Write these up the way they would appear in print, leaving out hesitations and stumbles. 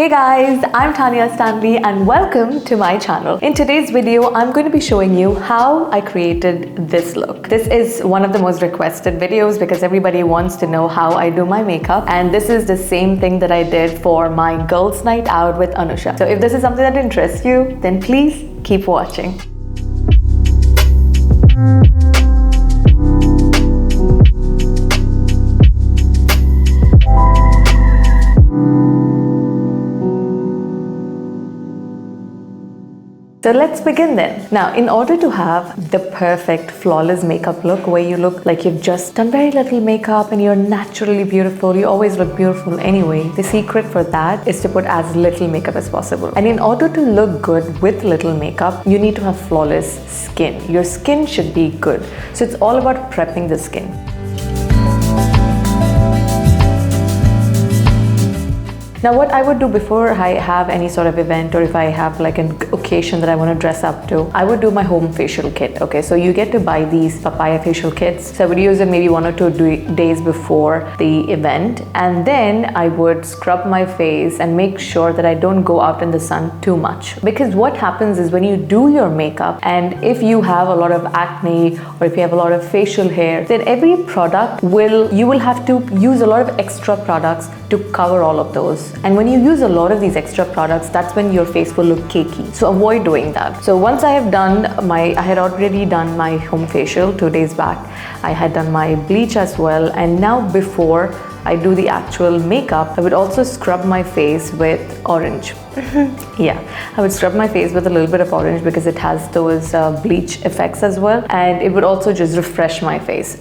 Hey guys, I'm Tanya Stanley and welcome to my channel. In today's video, I'm going to be showing you how I created this look. This is one of the most requested videos because everybody wants to know how I do my makeup, and this is the same thing that I did for my girls' night out with Anusha. So if this is something that interests you, then please keep watching. So let's begin then. Now, in order to have the perfect flawless makeup look where you look like you've just done very little makeup and you're naturally beautiful, you always look beautiful anyway, the secret for that is to put as little makeup as possible. And in order to look good with little makeup, you need to have flawless skin. Your skin should be good. So it's all about prepping the skin. Now what I would do before I have any sort of event, or if I have like an occasion that I want to dress up to, I would do my home facial kit. Okay, so you get to buy these papaya facial kits. So I would use it maybe 1 or 2 days before the event, and then I would scrub my face and make sure that I don't go out in the sun too much. Because what happens is when you do your makeup, and if you have a lot of acne or if you have a lot of facial hair, then every product you will have to use a lot of extra products to cover all of those. And when you use a lot of these extra products, that's when your face will look cakey. So avoid doing that. So once I have done I had already done my home facial 2 days back. I had done my bleach as well. And now before I do the actual makeup, I would also scrub my face with orange. Yeah, I would scrub my face with a little bit of orange because it has those bleach effects as well. And it would also just refresh my face.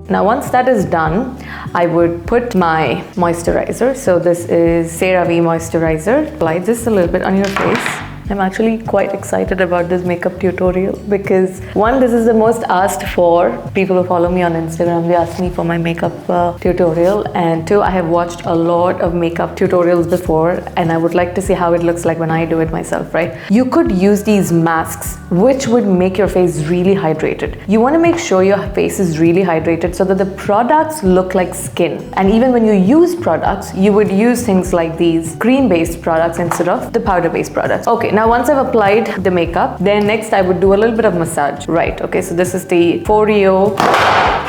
Now once that is done, I would put my moisturizer. So this is CeraVe moisturizer. Apply this a little bit on your face. I'm actually quite excited about this makeup tutorial because one, this is the most asked for. People who follow me on Instagram, they ask me for my makeup tutorial, and two, I have watched a lot of makeup tutorials before and I would like to see how it looks like when I do it myself, right? You could use these masks which would make your face really hydrated. You want to make sure your face is really hydrated so that the products look like skin. And even when you use products, you would use things like these cream-based products instead of the powder-based products. Okay. Now once I've applied the makeup, then next I would do a little bit of massage. Right, okay, so this is the FOREO.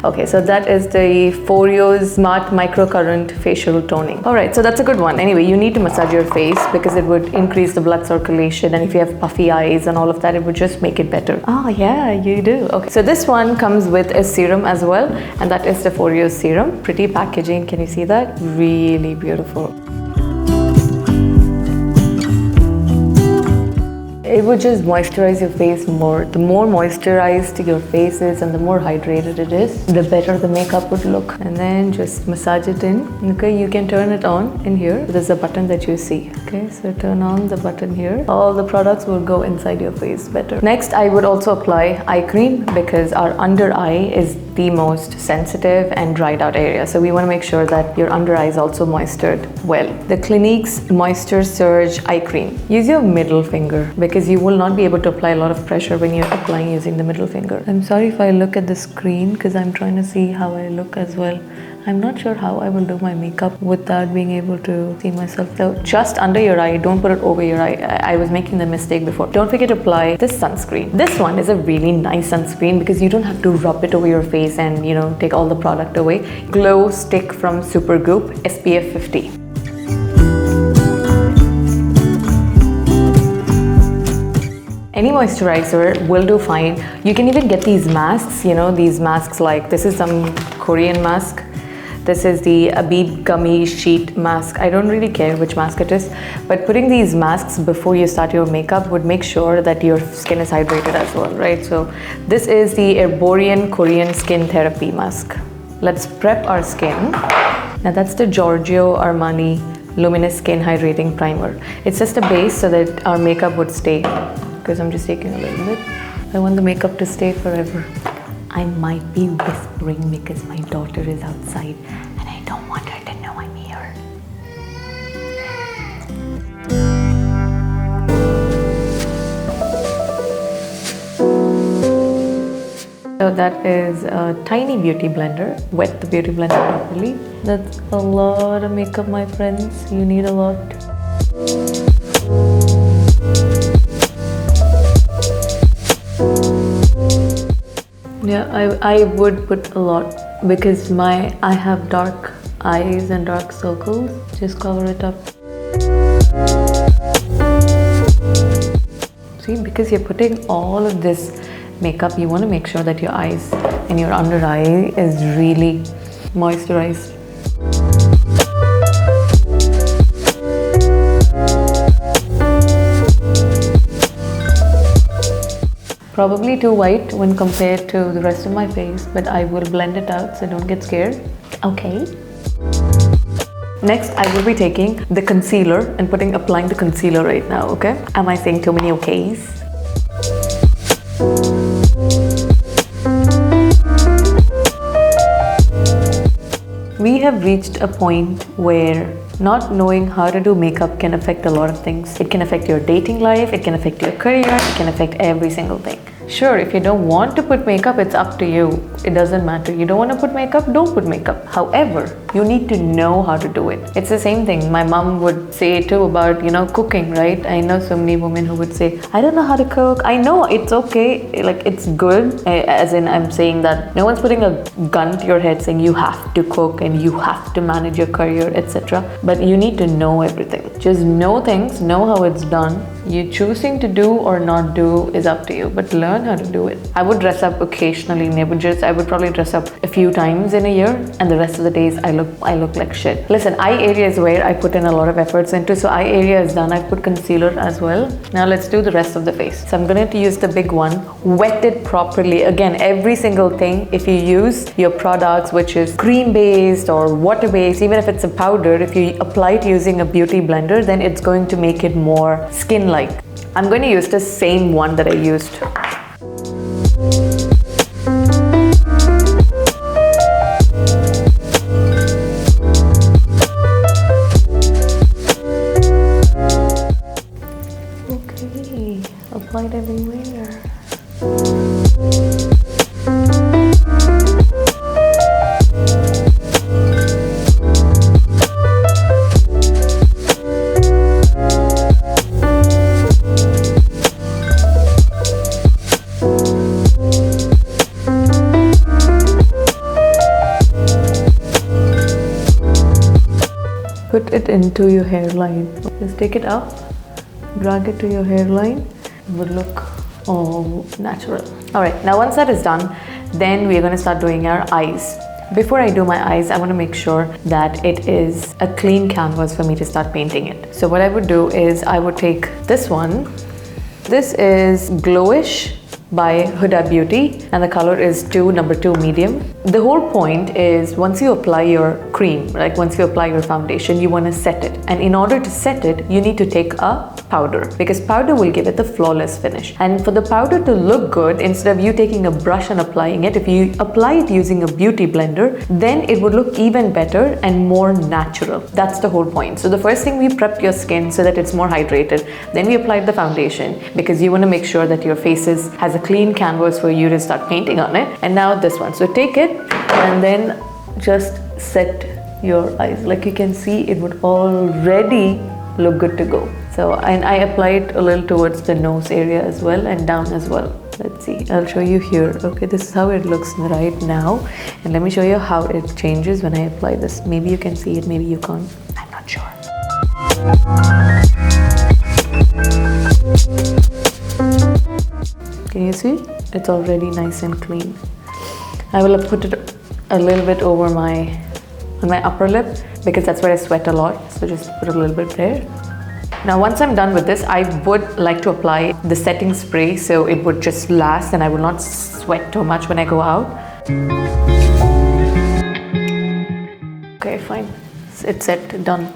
Okay, so that is the FOREO Smart Micro-Current Facial Toning. Alright, so that's a good one. Anyway, you need to massage your face because it would increase the blood circulation, and if you have puffy eyes and all of that, it would just make it better. Oh yeah, you do. Okay, so this one comes with a serum as well, and that is the FOREO serum. Pretty packaging, can you see that? Really beautiful. It would just moisturize your face more. The more moisturized your face is and the more hydrated it is, the better the makeup would look. And then just massage it in. Okay, you can turn it on in here. There's a button that you see. Okay, so turn on the button here. All the products will go inside your face better. Next, I would also apply eye cream because our under eye is the most sensitive and dried out area. So we want to make sure that your under eye is also moistured well. The Clinique's Moisture Surge Eye Cream. Use your middle finger because you will not be able to apply a lot of pressure when you're applying using the middle finger. I'm sorry if I look at the screen because I'm trying to see how I look as well. I'm not sure how I will do my makeup without being able to see myself. So just under your eye, don't put it over your eye. I was making the mistake before. Don't forget to apply this sunscreen. This one is a really nice sunscreen because you don't have to rub it over your face and take all the product away. Glow Stick from Supergoop, SPF 50. Any moisturizer will do fine. You can even get these masks, these masks like this is some Korean mask. This is the Abib Gummy Sheet Mask. I don't really care which mask it is, but putting these masks before you start your makeup would make sure that your skin is hydrated as well, right? So this is the Herborian Korean Skin Therapy Mask. Let's prep our skin. Now that's the Giorgio Armani Luminous Skin Hydrating Primer. It's just a base so that our makeup would stay, because I'm just taking a little bit. I want the makeup to stay forever. I might be whispering because my daughter is outside and I don't want her to know I'm here. So that is a tiny beauty blender. Wet the beauty blender properly. That's a lot of makeup, my friends. You need a lot. Yeah, I would put a lot because I have dark eyes and dark circles. Just cover it up. See, because you're putting all of this makeup, you want to make sure that your eyes and your under eye is really moisturized. Probably too white when compared to the rest of my face, but I will blend it out, so don't get scared. Okay. Next, I will be taking the concealer and applying the concealer right now, okay? Am I saying too many okays? We have reached a point where not knowing how to do makeup can affect a lot of things. It can affect your dating life, it can affect your career, it can affect every single thing. Sure, if you don't want to put makeup, it's up to you. It doesn't matter. You don't want to put makeup, don't put makeup. However, you need to know how to do it. It's the same thing my mom would say too about, cooking, right? I know so many women who would say, I don't know how to cook. I know it's okay, like it's good. As in, I'm saying that no one's putting a gun to your head saying you have to cook and you have to manage your career, etc. But you need to know everything. Just know things, know how it's done. You choosing to do or not do is up to you, but learn how to do it. I would dress up occasionally, I would probably dress up a few times in a year, and the rest of the days I look like shit. Listen, eye area is where I put in a lot of efforts into, so eye area is done. I've put concealer as well. Now let's do the rest of the face. So I'm going to use the big one, wet it properly. Again, every single thing, if you use your products which is cream based or water based, even if it's a powder, if you apply it using a beauty blender, then it's going to make it more skin-like. I'm going to use the same one that I used. Okay, applied everywhere. Put it into your hairline. Just take it up, drag it to your hairline. It would look all natural. Alright, now once that is done, then we're going to start doing our eyes. Before I do my eyes, I want to make sure that it is a clean canvas for me to start painting it. So what I would do is I would take this one. This is Glowish by Huda Beauty, and the color is number 2 medium. The whole point is once you apply your cream, like once you apply your foundation, you want to set it. And in order to set it, you need to take a powder, because powder will give it the flawless finish. And for the powder to look good, instead of you taking a brush and applying it, if you apply it using a beauty blender, then it would look even better and more natural. That's the whole point. So the first thing, we prep your skin so that it's more hydrated. Then we applied the foundation because you want to make sure that your face has a clean canvas for you to start painting on it. And now this one. So take it and then just set your eyes. Like you can see, it would already look good to go. So, and I applied a little towards the nose area as well and down as well. Let's see, I'll show you here. Okay, this is how it looks right now. And let me show you how it changes when I apply this. Maybe you can see it, maybe you can't. I'm not sure. Can you see? It's already nice and clean. I will put it a little bit over on my upper lip because that's where I sweat a lot. So just put a little bit there. Now once I'm done with this, I would like to apply the setting spray so it would just last and I will not sweat too much when I go out. Okay, fine. It's set, done.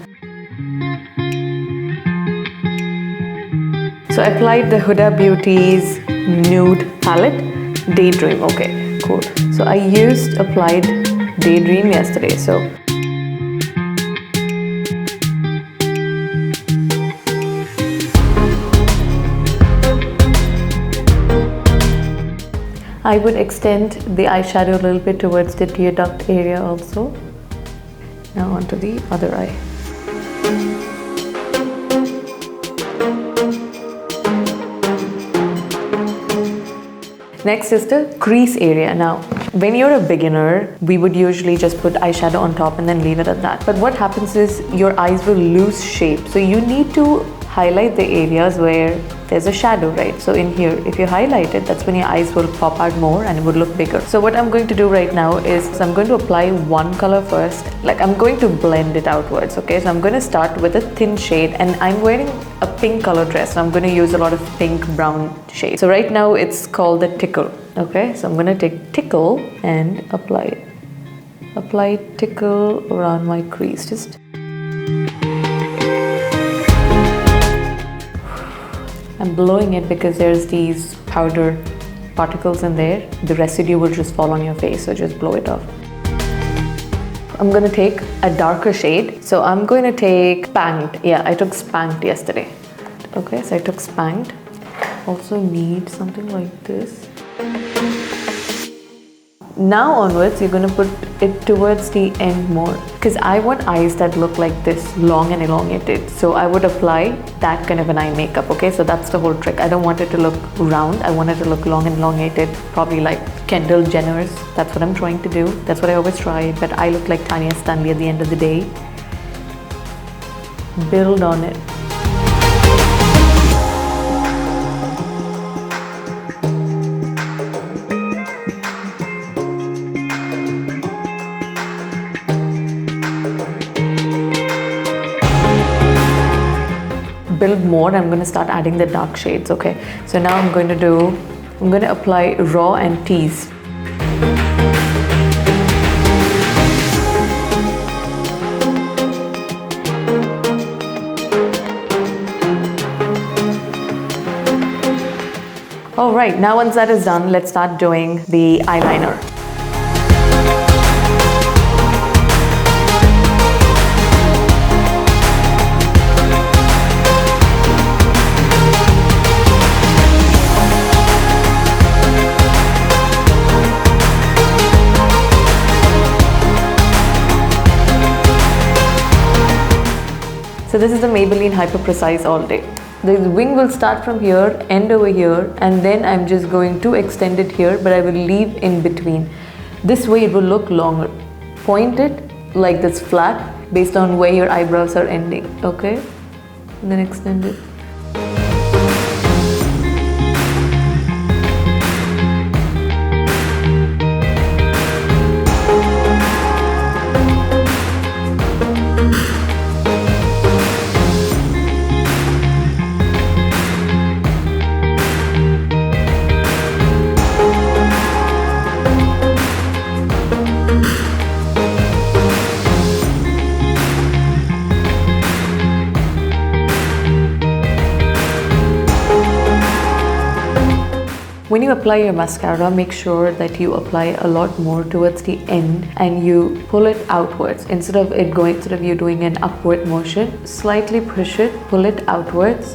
So I applied the Huda Beauty's nude palette, Daydream. Okay, cool. So I applied Daydream yesterday. So I would extend the eyeshadow a little bit towards the tear duct area also. Now onto the other eye. Next is the crease area. Now, when you're a beginner, we would usually just put eyeshadow on top and then leave it at that. But what happens is your eyes will lose shape. So you need to highlight the areas where there's a shadow, right? So in here, if you highlight it, that's when your eyes will pop out more and it would look bigger. So what I'm going to do right now is I'm going to apply one color first. Like I'm going to blend it outwards, okay? So I'm going to start with a thin shade, and I'm wearing a pink color dress. So I'm going to use a lot of pink brown shades. So right now it's called the tickle, okay? So I'm going to take tickle and apply it. Apply tickle around my crease, just. I'm blowing it because there's these powder particles in there. The residue will just fall on your face, so just blow it off. I'm gonna take a darker shade. So I'm going to take Spanked. Yeah, I took Spanked yesterday. Okay, so I took Spanked. Also need something like this. Now onwards, you're going to put it towards the end more, because I want eyes that look like this, long and elongated. So I would apply that kind of an eye makeup, okay? So that's the whole trick. I don't want it to look round. I want it to look long and elongated, probably like Kendall Jenner's. That's what I'm trying to do. That's what I always try, but I look like Tanya Stanley at the end of the day. Build on it. Build more. I'm going to start adding the dark shades, okay? So now I'm going to apply raw and tease. All right, now once that is done, let's start doing the eyeliner. So this is the Maybelline Hyper Precise All Day. The wing will start from here, end over here, and then I'm just going to extend it here, but I will leave in between. This way it will look longer. Point it like this flat based on where your eyebrows are ending, okay? And then extend it. When you apply your mascara, make sure that you apply a lot more towards the end and you pull it outwards. Instead of you doing an upward motion, slightly push it, pull it outwards.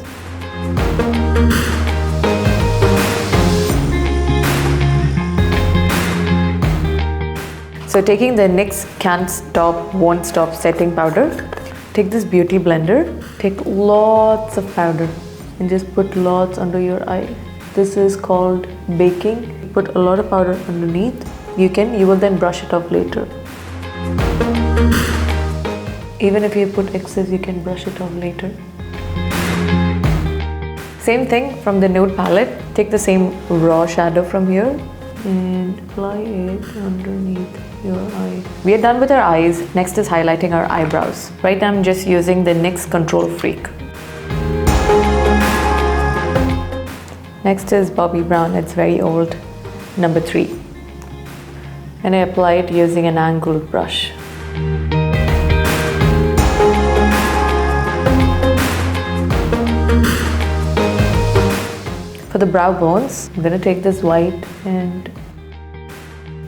So taking the NYX Can't Stop, Won't Stop setting powder, take this beauty blender, take lots of powder and just put lots under your eye. This is called baking. Put a lot of powder underneath. You will then brush it off later. Even if you put excess, you can brush it off later. Same thing from the nude palette. Take the same raw shadow from here and apply it underneath your eye. We are done with our eyes. Next is highlighting our eyebrows. Right now I'm just using the NYX Control Freak. Next is Bobbi Brown, it's very old, number 3. And I apply it using an angled brush. For the brow bones, I'm going to take this white and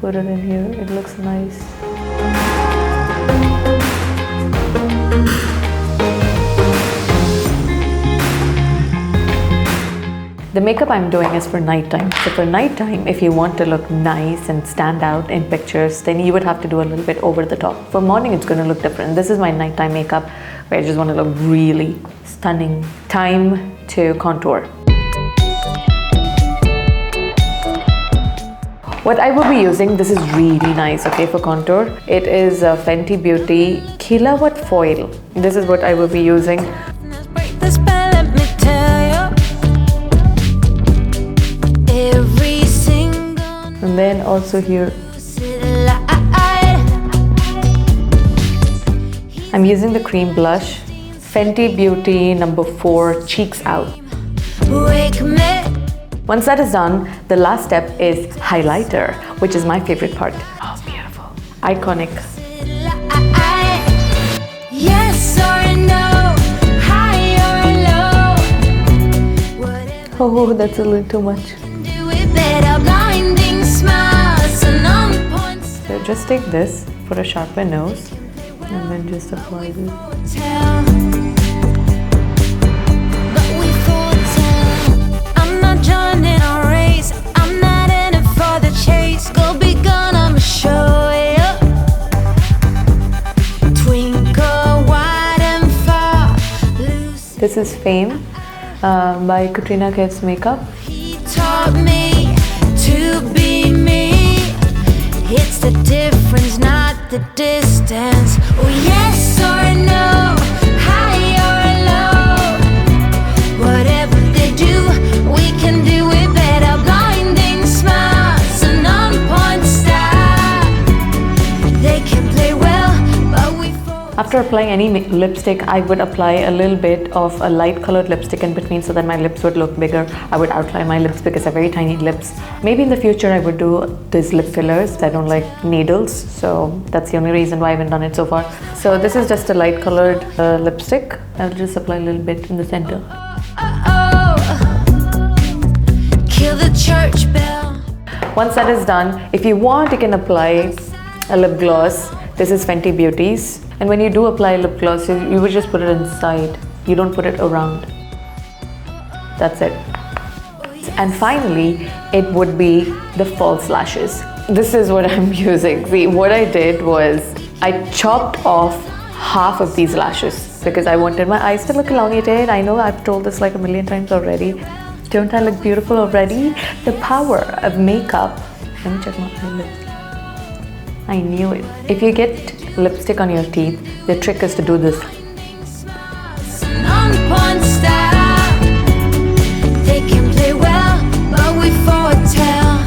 put it in here. It looks nice. The makeup I'm doing is for nighttime. So for nighttime, if you want to look nice and stand out in pictures, then you would have to do a little bit over the top. For morning, it's going to look different. This is my nighttime makeup where I just want to look really stunning. Time to contour. What I will be using, this is really nice, okay, for contour. It is a Fenty Beauty Kilowatt Foil. This is what I will be using. And then also here, I'm using the cream blush, Fenty Beauty number 4 Cheeks Out. Once that is done, the last step is highlighter, which is my favorite part. Oh, beautiful. Iconic. Yes or no, high or low. Oh, that's a little too much. So just take this for a sharper nose and then just apply this. This is Fame by Katrina Kaif's makeup. He taught me to be me. It's the difference, not the distance. Oh, yes or no, high or low. Whatever they do, we can do it better. Blinding smiles, an on-point style. They can play well, but we fall. After applying any lipstick, I would apply a little bit of a light colored lipstick in between so that my lips would look bigger. I would outline my lips because I have very tiny lips. Maybe in the future I would do these lip fillers. I don't like needles, so that's the only reason why I haven't done it so far. So this is just a light colored lipstick. I'll just apply a little bit in the center. Kill the church bell. Once that is done, if you want, you can apply a lip gloss. This is Fenty Beauty's. And when you do apply lip gloss, you would just put it inside. You don't put it around. That's it. And finally, it would be the false lashes. This is what I'm using. See, what I did was I chopped off half of these lashes because I wanted my eyes to look elongated. I know I've told this like a million times already. Don't I look beautiful already? The power of makeup. Let me check my eyelids. I knew it. If you get lipstick on your teeth, the trick is to do this. They can play well, but we foretell.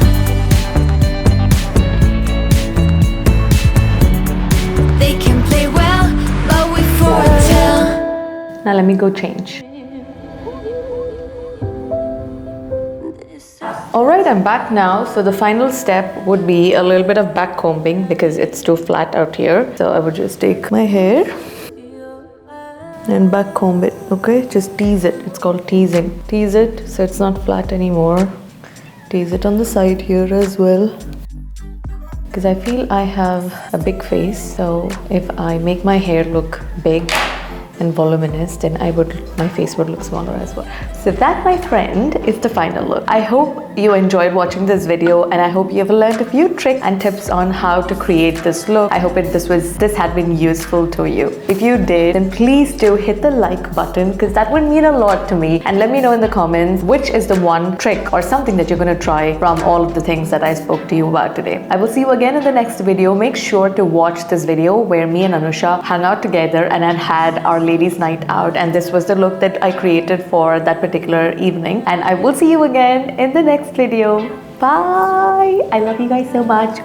They can play well, but we foretell. Now let me go change. Alright, I'm back now. So the final step would be a little bit of back combing because it's too flat out here. So I would just take my hair and back comb it, okay? Just tease it. It's called teasing. Tease it so it's not flat anymore. Tease it on the side here as well. Because I feel I have a big face, so if I make my hair look big and voluminous, then my face would look smaller as well. So that, my friend, is the final look. I hope you enjoyed watching this video and I hope you have learned a few tricks and tips on how to create this look. I hope this had been useful to you. If you did, then please do hit the like button because that would mean a lot to me, and let me know in the comments which is the one trick or something that you're going to try from all of the things that I spoke to you about today. I will see you again in the next video. Make sure to watch this video where me and Anusha hung out together and had our ladies' night out, and this was the look that I created for that particular evening. And I will see you again in the next video. Bye. I love you guys so much.